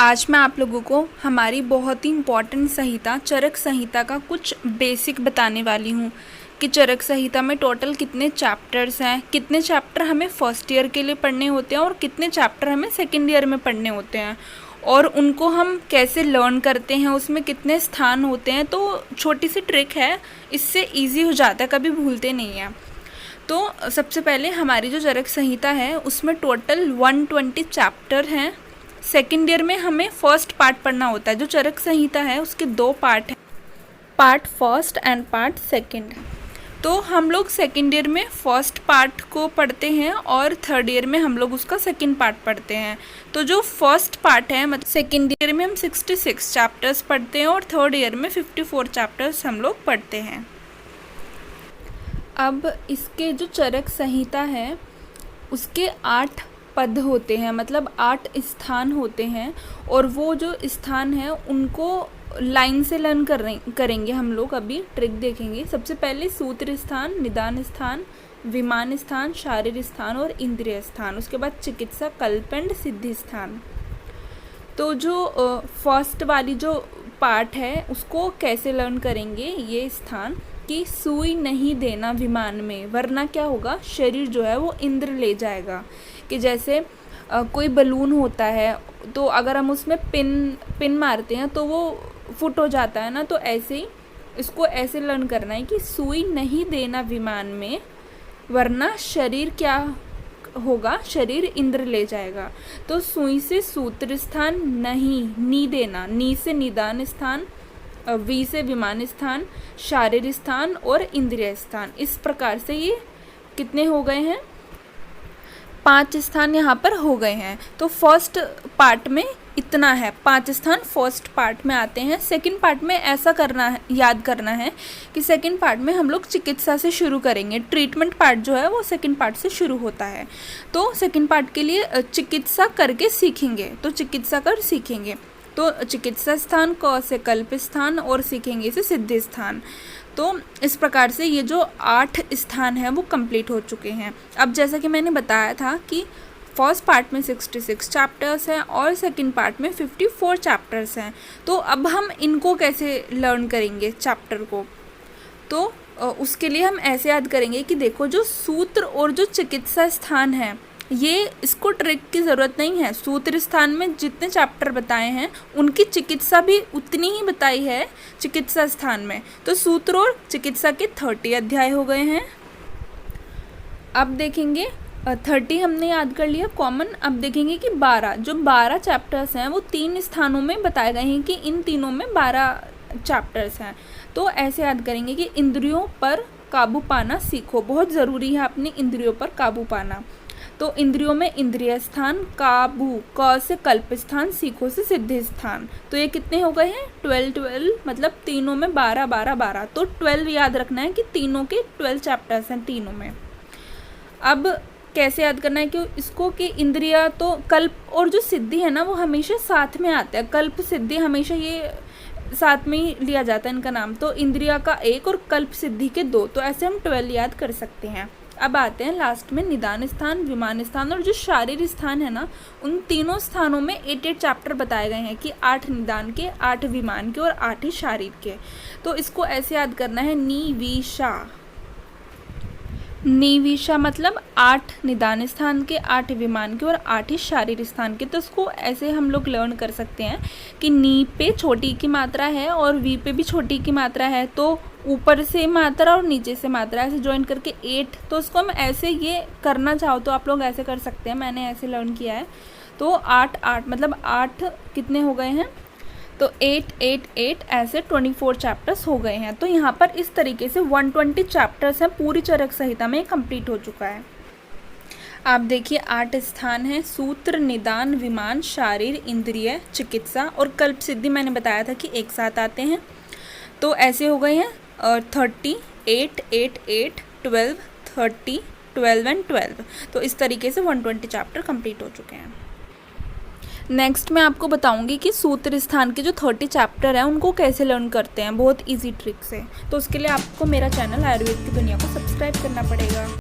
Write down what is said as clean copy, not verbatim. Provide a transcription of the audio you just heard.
आज मैं आप लोगों को हमारी बहुत ही इम्पॉर्टेंट संहिता चरक संहिता का कुछ बेसिक बताने वाली हूँ कि चरक संहिता में टोटल कितने चैप्टर्स हैं, कितने चैप्टर हमें फर्स्ट ईयर के लिए पढ़ने होते हैं और कितने चैप्टर हमें सेकेंड ईयर में पढ़ने होते हैं और उनको हम कैसे लर्न करते हैं, उसमें कितने स्थान होते हैं। तो छोटी सी ट्रिक है, इससे ईजी हो जाता है, कभी भूलते नहीं हैं। तो सबसे पहले हमारी जो चरक संहिता है उसमें टोटल 120 चैप्टर हैं। सेकेंड ईयर में हमें फर्स्ट पार्ट पढ़ना होता है। जो चरक संहिता है उसके दो पार्ट हैं, part first and part second. तो हम लोग सेकेंड ईयर में फर्स्ट पार्ट को पढ़ते हैं और थर्ड ईयर में हम लोग उसका सेकंड पार्ट पढ़ते हैं। तो जो फर्स्ट पार्ट है मतलब सेकेंड ईयर में हम 66 चैप्टर्स पढ़ते हैं और थर्ड ईयर में 54 चैप्टर्स हम लोग पढ़ते हैं। अब इसके जो चरक संहिता है उसके 8 पद होते हैं, मतलब 8 स्थान होते हैं और वो जो स्थान है उनको लाइन से लर्न करेंगे हम लोग। अभी ट्रिक देखेंगे। सबसे पहले सूत्र स्थान, निदान स्थान, विमान स्थान, शारीर स्थान और इंद्रिय स्थान। उसके बाद चिकित्सा, कल्प एंड सिद्धि स्थान। तो जो फर्स्ट वाली जो पार्ट है उसको कैसे लर्न करेंगे, ये स्थान कि सुई नहीं देना विमान में, वरना क्या होगा, शरीर जो है वो इंद्र ले जाएगा। कि जैसे कोई बलून होता है तो अगर हम उसमें पिन मारते हैं तो वो फुट हो जाता है ना, तो ऐसे ही इसको ऐसे लर्न करना है कि सुई नहीं देना विमान में, वरना शरीर क्या होगा, शरीर इंद्र ले जाएगा। तो सुई से सूत्र स्थान, नहीं नी देना, नी से निदान स्थान, वी से विमान स्थान, शारीर स्थान और इंद्रिय स्थान। इस प्रकार से ये कितने हो गए हैं, 5 स्थान यहाँ पर हो गए हैं। तो फर्स्ट पार्ट में इतना है, 5 स्थान फर्स्ट पार्ट में आते हैं। सेकंड पार्ट में ऐसा करना है, याद करना है कि सेकंड पार्ट में हम लोग चिकित्सा से शुरू करेंगे। ट्रीटमेंट पार्ट जो है वो सेकंड पार्ट से शुरू होता है। तो सेकंड पार्ट के लिए चिकित्सा करके सीखेंगे, तो चिकित्सा कर सीखेंगे। तो चिकित्सा स्थान, क से कल्प स्थान और सीखेंगे इसे सिद्धि स्थान। तो इस प्रकार से ये जो 8 स्थान हैं वो कंप्लीट हो चुके हैं। अब जैसा कि मैंने बताया था कि फर्स्ट पार्ट में 66 चैप्टर्स हैं और सेकंड पार्ट में 54 चैप्टर्स हैं। तो अब हम इनको कैसे लर्न करेंगे चैप्टर को, तो उसके लिए हम ऐसे याद करेंगे कि देखो, जो सूत्र और जो चिकित्सा स्थान है, ये इसको ट्रिक की ज़रूरत नहीं है। सूत्र स्थान में जितने चैप्टर बताए हैं उनकी चिकित्सा भी उतनी ही बताई है चिकित्सा स्थान में। तो सूत्र और चिकित्सा के 30 अध्याय हो गए हैं। अब देखेंगे 30 हमने याद कर लिया कॉमन। अब देखेंगे कि 12 चैप्टर्स हैं वो 3 स्थानों में बताए गए हैं कि इन तीनों में 12 चैप्टर्स हैं। तो ऐसे याद करेंगे कि इंद्रियों पर काबू पाना सीखो। बहुत ज़रूरी है अपनी इंद्रियों पर काबू पाना। तो इंद्रियों में इंद्रिय स्थान, काबू, क से कल्प स्थान, सीखो से सिद्धि स्थान। तो ये कितने हो गए हैं, 12 मतलब तीनों में 12। तो 12 याद रखना है कि तीनों के 12 चैप्टर्स हैं तीनों में। अब कैसे याद करना है कि इसको कि इंद्रिया, तो कल्प और जो सिद्धि है ना वो हमेशा साथ में आता है। कल्प सिद्धि हमेशा ये साथ में ही लिया जाता है इनका नाम। तो इंद्रिया का 1 और कल्प सिद्धि के 2। तो ऐसे हम 12 याद कर सकते हैं। अब आते हैं लास्ट में निदान स्थान, विमान स्थान और जो शारीर स्थान है ना, उन तीनों स्थानों में 8 चैप्टर बताए गए हैं कि 8 निदान के, 8 विमान के और 8 ही शारीर के। तो इसको ऐसे याद करना है, नीविशा मतलब 8 निदान स्थान के, 8 विमान के और 8 ही शारीर स्थान के। तो इसको ऐसे हम लोग लर्न कर सकते हैं कि नी पे छोटी की मात्रा है और वी पे भी छोटी की मात्रा है, तो ऊपर से मात्रा और नीचे से मात्रा ऐसे ज्वाइन करके 8। तो इसको हम ऐसे, ये करना चाहो तो आप लोग ऐसे कर सकते हैं, मैंने ऐसे लर्न किया है। तो 8 मतलब 8 कितने हो गए हैं, तो 8 ऐसे 24 चैप्टर्स हो गए हैं। तो यहाँ पर इस तरीके से 120 चैप्टर्स हैं पूरी चरक संहिता में कंप्लीट हो चुका है। आप देखिए 8 स्थान हैं, सूत्र, निदान, विमान, शारीर, इंद्रिय, चिकित्सा और कल्प सिद्धि मैंने बताया था कि एक साथ आते हैं। तो ऐसे हो गए हैं 30, 8, 12, 30, 12 एंड 12। तो इस तरीके से 120 चैप्टर कंप्लीट हो चुके हैं। नेक्स्ट मैं आपको बताऊंगी कि सूत्र स्थान के जो 30 चैप्टर हैं उनको कैसे लर्न करते हैं बहुत इजी ट्रिक से। तो उसके लिए आपको मेरा चैनल आयुर्वेद की दुनिया को सब्सक्राइब करना पड़ेगा।